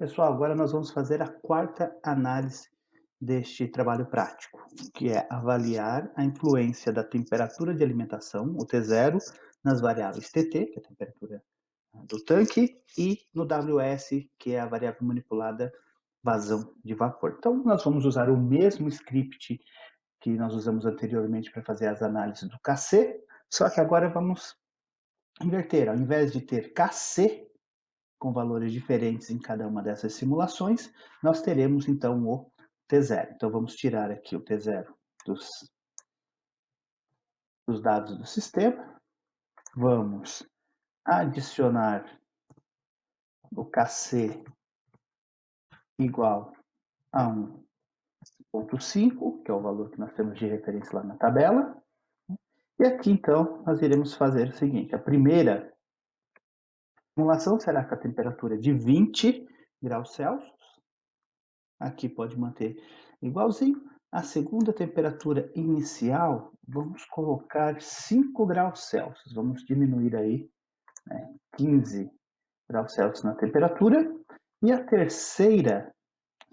Pessoal, agora nós vamos fazer a quarta análise deste trabalho prático, que é avaliar a influência da temperatura de alimentação, o T0, nas variáveis TT, que é a temperatura do tanque, e no WS, que é a variável manipulada vazão de vapor. Então, nós vamos usar o mesmo script que nós usamos anteriormente para fazer as análises do KC, só que agora vamos inverter. Ao invés de ter KC, com valores diferentes em cada uma dessas simulações, nós teremos então o T0. Então vamos tirar aqui o T0 dos dados do sistema, vamos adicionar o KC igual a 1,5, que é o valor que nós temos de referência lá na tabela. E aqui então nós iremos fazer o seguinte: a primeira simulação será com a temperatura de 20 graus Celsius. Aqui pode manter igualzinho. A segunda temperatura inicial, vamos colocar 5 graus Celsius. Vamos diminuir aí, 15 graus Celsius na temperatura. E a terceira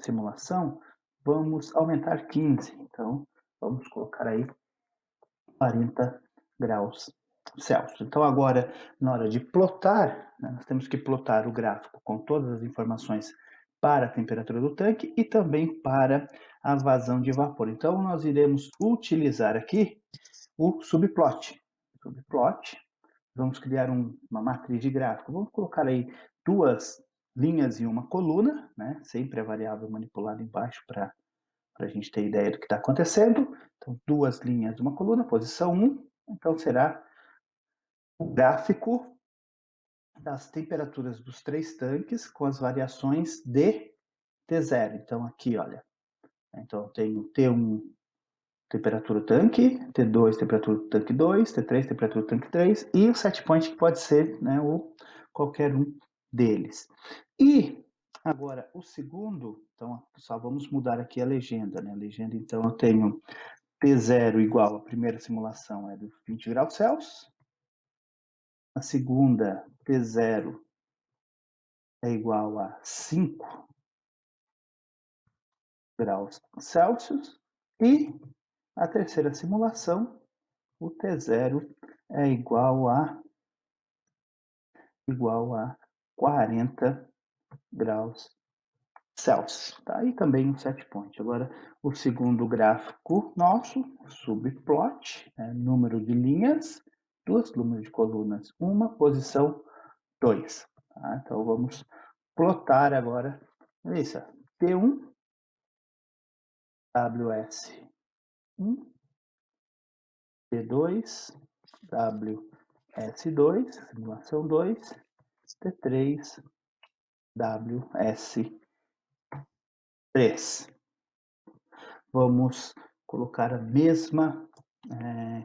simulação, vamos aumentar 15. Então, vamos colocar aí 40 graus Celsius. Então, agora, na hora de plotar, nós temos que plotar o gráfico com todas as informações para a temperatura do tanque e também para a vazão de vapor. Então, nós iremos utilizar aqui o subplot. Subplot, vamos criar uma matriz de gráfico. Vamos colocar aí duas linhas e uma coluna, né? Sempre a variável manipulada embaixo para a gente ter ideia do que está acontecendo. Então, duas linhas, uma coluna, posição 1. Então, será o gráfico das temperaturas dos três tanques com as variações de T0. Então, aqui, olha. Então, eu tenho T1, temperatura do tanque, T2, temperatura do tanque 2, T3, temperatura do tanque 3, e o set point, que pode ser, né, qualquer um deles. E agora, o segundo, então, só vamos mudar aqui a legenda, né? A legenda, então, eu tenho T0 igual, a primeira simulação é dos 20 graus Celsius, a segunda, T0 é igual a 5 graus Celsius, e a terceira simulação, o T0 é igual a 40 graus Celsius. Tá? E também um set point. Agora, o segundo gráfico nosso, subplot, número de linhas, duas, número de colunas, uma, posição 2. Tá? Então, vamos plotar agora, isso, T1, WS1, T2, WS2, simulação 2, T3, WS3. Vamos colocar a mesma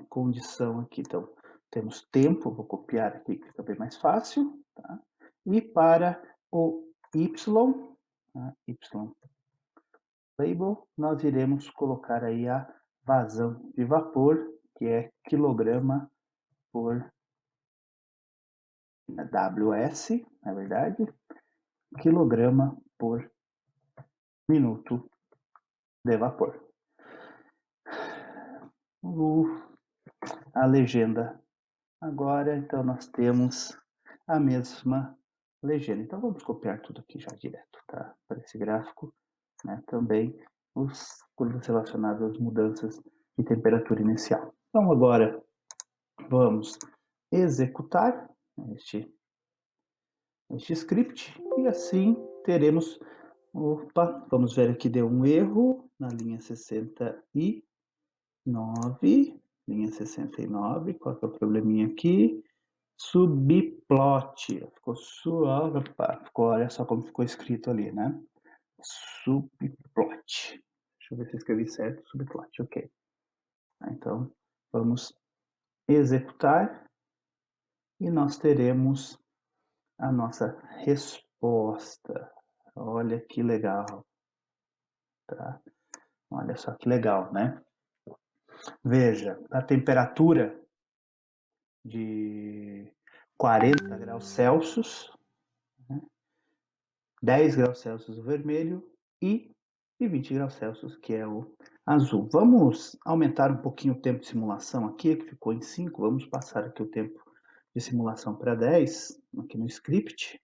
condição aqui. Então, temos tempo, vou copiar aqui que fica bem mais fácil. Tá? E para o Y, tá? Y label, nós iremos colocar aí a vazão de vapor, que é quilograma por WS, na verdade, quilograma por minuto de vapor. A legenda agora, então nós temos a mesma legenda. Então vamos copiar tudo aqui já direto, tá? Para esse gráfico, né? Também os curvas relacionadas às mudanças de temperatura inicial. Então agora vamos executar este script e assim teremos, vamos ver aqui, deu um erro na linha 69, linha 69, qual que é o probleminha aqui? Subplot, ficou, olha só como ficou escrito ali, né? Subplot. Deixa eu ver se eu escrevi certo, subplot, ok. Então, vamos executar e nós teremos a nossa resposta. Olha que legal, tá? Olha só que legal, né? Veja, a temperatura de 40 graus Celsius, né? 10 graus Celsius o vermelho e 20 graus Celsius, que é o azul. Vamos aumentar um pouquinho o tempo de simulação aqui, que ficou em 5. Vamos passar aqui o tempo de simulação para 10, aqui no script,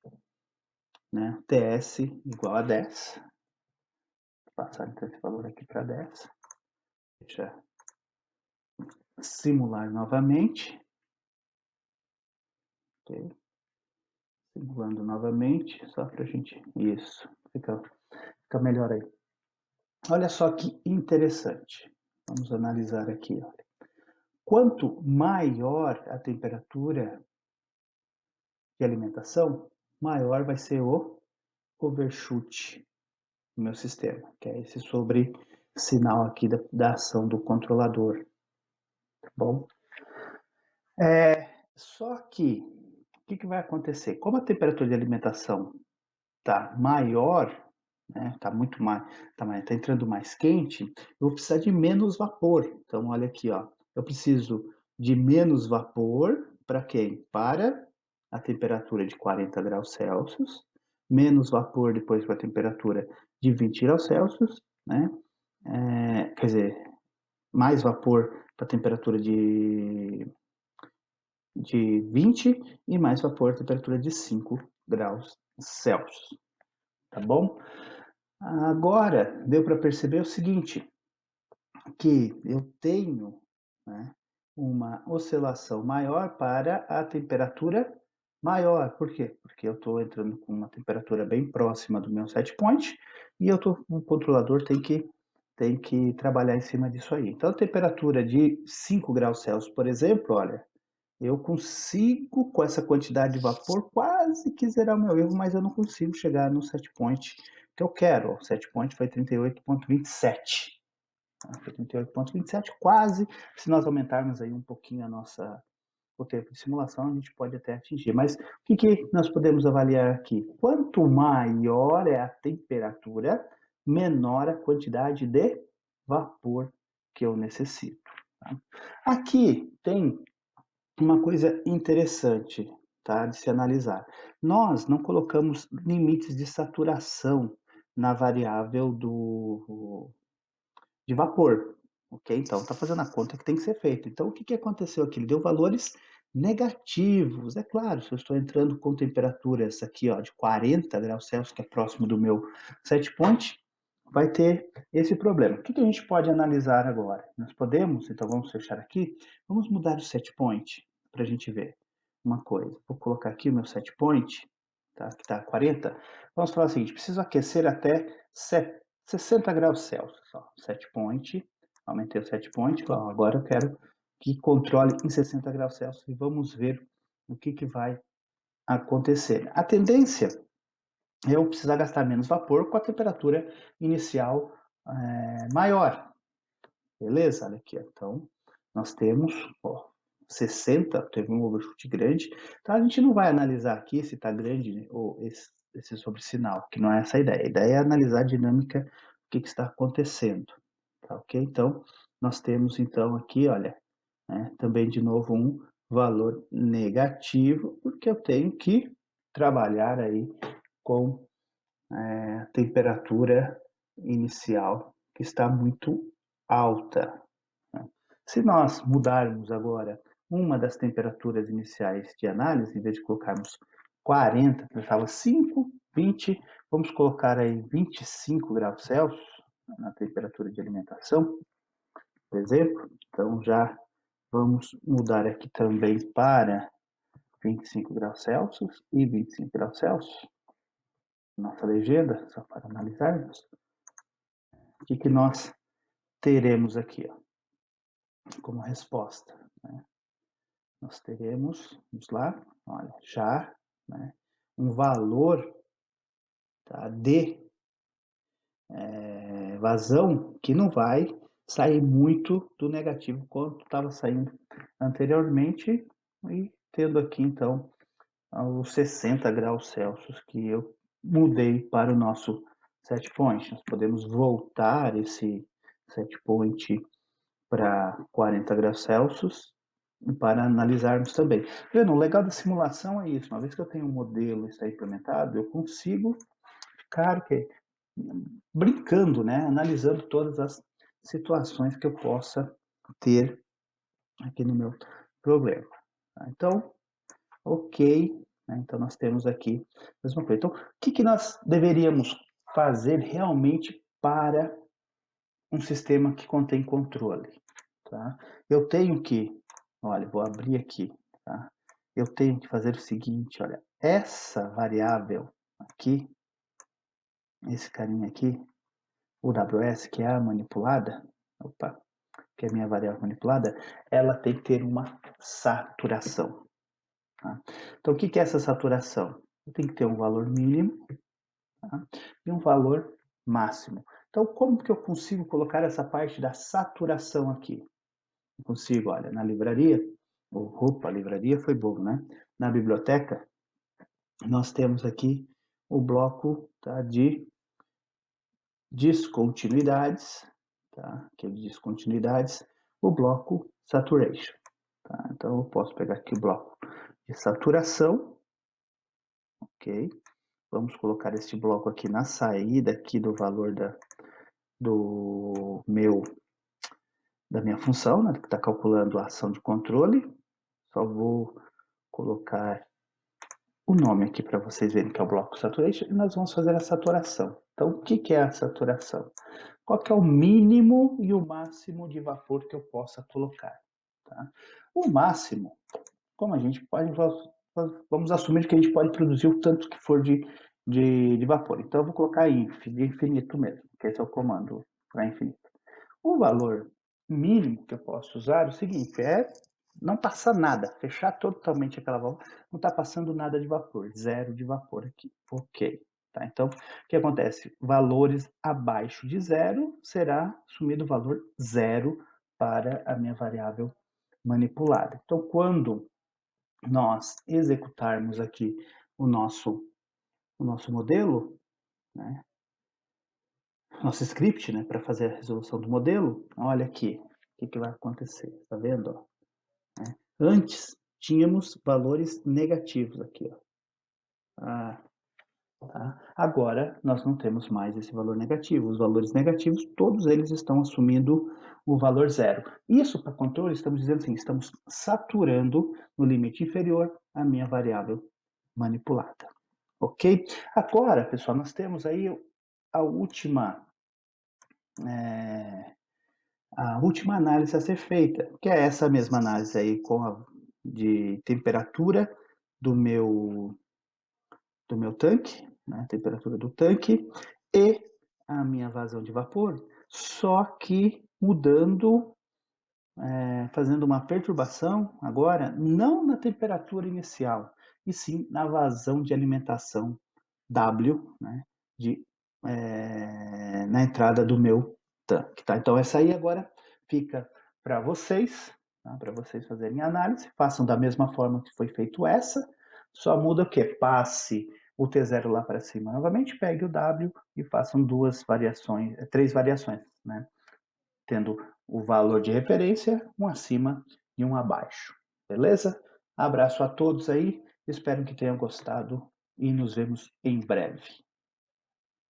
né? TS igual a 10. Vou passar então esse valor aqui para 10. Deixa simular novamente. Ok. Simulando novamente, só para a gente... Isso, fica melhor aí. Olha só que interessante. Vamos analisar aqui. Olha. Quanto maior a temperatura de alimentação, maior vai ser o overshoot no meu sistema, que é esse sobre sinal aqui da ação do controlador. Tá bom? Só que, o que vai acontecer? Como a temperatura de alimentação está maior, né, está muito mais, tá entrando mais quente, eu vou precisar de menos vapor. Então, olha aqui, ó, eu preciso de menos vapor para quem? Para a temperatura de 40 graus Celsius, menos vapor depois para a temperatura de 20 graus Celsius, né? Quer dizer, mais vapor para a temperatura de 20 e mais vapor para a temperatura de 5 graus Celsius, tá bom? Agora, deu para perceber o seguinte, que eu tenho, né, uma oscilação maior para a temperatura maior. Por quê? Porque eu estou entrando com uma temperatura bem próxima do meu set point e o controlador tem que trabalhar em cima disso aí. Então, a temperatura de 5 graus Celsius, por exemplo, olha, eu consigo, com essa quantidade de vapor, quase que zerar o meu erro, mas eu não consigo chegar no set point que eu quero. O set point foi 38,27. Foi 38,27, quase. Se nós aumentarmos aí um pouquinho o tempo de simulação, a gente pode até atingir. Mas o que nós podemos avaliar aqui? Quanto maior é a temperatura, menor a quantidade de vapor que eu necessito. Tá? Aqui tem uma coisa interessante, tá, de se analisar. Nós não colocamos limites de saturação na variável de vapor, ok? Então, está fazendo a conta que tem que ser feita. Então, o que aconteceu aqui? Ele deu valores negativos. É claro, se eu estou entrando com temperaturas aqui, ó, de 40 graus Celsius, que é próximo do meu set point, vai ter esse problema. O que a gente pode analisar agora? Nós podemos, então vamos fechar aqui, vamos mudar o set point para a gente ver uma coisa. Vou colocar aqui o meu set point, tá? Que está 40. Vamos falar o seguinte, preciso aquecer até 60 graus Celsius. Ó, set point, aumentei o set point, ó, agora eu quero que controle em 60 graus Celsius e vamos ver o que vai acontecer. A tendência é eu precisar gastar menos vapor com a temperatura inicial maior. Beleza? Olha aqui, ó. Então, nós temos 60, teve um overshoot grande. Então, a gente não vai analisar aqui se está grande, né, ou esse sobressinal, que não é essa a ideia. A ideia é analisar a dinâmica, o que está acontecendo. Tá, ok? Então, nós temos, então, aqui, olha, né, também, de novo, um valor negativo, porque eu tenho que trabalhar aí com a temperatura inicial, que está muito alta. Né? Se nós mudarmos agora uma das temperaturas iniciais de análise, em vez de colocarmos 40, eu estava 5, 20, vamos colocar aí 25 graus Celsius na temperatura de alimentação, por exemplo. Então, já vamos mudar aqui também para 25 graus Celsius e 25 graus Celsius. Nossa legenda, só para analisarmos. O que nós teremos aqui, ó, como resposta? Né? Nós teremos, vamos lá, olha, já, né, um valor, tá, de vazão que não vai sair muito do negativo quanto estava saindo anteriormente, e tendo aqui, então, os 60 graus Celsius que eu mudei para o nosso set point. Nós podemos voltar esse set point para 40 graus Celsius para analisarmos também. Vendo, o legal da simulação é isso. Uma vez que eu tenho um modelo está implementado, eu consigo claro que brincando, né, analisando todas as situações que eu possa ter aqui no meu problema, tá. Então, ok, né, então nós temos aqui a mesma coisa. Então, o que que nós deveríamos fazer realmente para um sistema que contém controle, tá. Eu tenho que, olha, vou abrir aqui, tá. Eu tenho que fazer o seguinte, olha, essa variável aqui, esse carinha aqui, o WS, que é a manipulada, opa, que é a minha variável manipulada, ela tem que ter uma saturação, tá. Então, o que que é essa saturação? Tem que ter um valor mínimo, tá, e um valor máximo. Então, como que eu consigo colocar essa parte da saturação aqui? Eu consigo, olha, na livraria, opa, a livraria foi bom, né? Na biblioteca, nós temos aqui o bloco, tá, de descontinuidades, tá? Que é de descontinuidades, o bloco saturation, tá? Então eu posso pegar aqui o bloco de saturação, ok? Vamos colocar este bloco aqui na saída aqui do valor do meu da minha função, né, que está calculando a ação de controle. Só vou colocar o nome aqui para vocês verem que é o bloco saturation e nós vamos fazer a saturação. Então, o que que é a saturação? Qual que é o mínimo e o máximo de vapor que eu possa colocar, tá? O máximo, como a gente pode, vamos assumir que a gente pode produzir o tanto que for de vapor. Então, eu vou colocar inf, de infinito mesmo, que esse é o comando para infinito. O valor mínimo que eu posso usar é o seguinte, é não passar nada, fechar totalmente aquela válvula, não está passando nada de vapor, zero de vapor aqui, ok. Tá? Então, o que acontece? Valores abaixo de zero será assumido o valor zero para a minha variável manipulada. Então, quando nós executarmos aqui o nosso modelo, né, nosso script, né, para fazer a resolução do modelo, olha aqui, o que, que vai acontecer, tá vendo? Ó? Antes, tínhamos valores negativos aqui, ó. Ah, tá? Agora, nós não temos mais esse valor negativo. Os valores negativos, todos eles estão assumindo o valor zero. Isso, para controle, estamos dizendo assim, estamos saturando no limite inferior a minha variável manipulada. Ok? Agora, pessoal, nós temos aí a última análise a ser feita, que é essa mesma análise aí de temperatura do meu tanque, né, temperatura do tanque, e a minha vazão de vapor, só que mudando, fazendo uma perturbação agora, não na temperatura inicial, e sim na vazão de alimentação W, né, na entrada do meu tanque. Tá? Então, essa aí agora fica para vocês, tá? Para vocês fazerem análise, façam da mesma forma que foi feito essa, só muda o que? Passe o T0 lá para cima novamente, pegue o W e façam três variações, né? Tendo o valor de referência, um acima e um abaixo. Beleza? Abraço a todos aí, espero que tenham gostado e nos vemos em breve.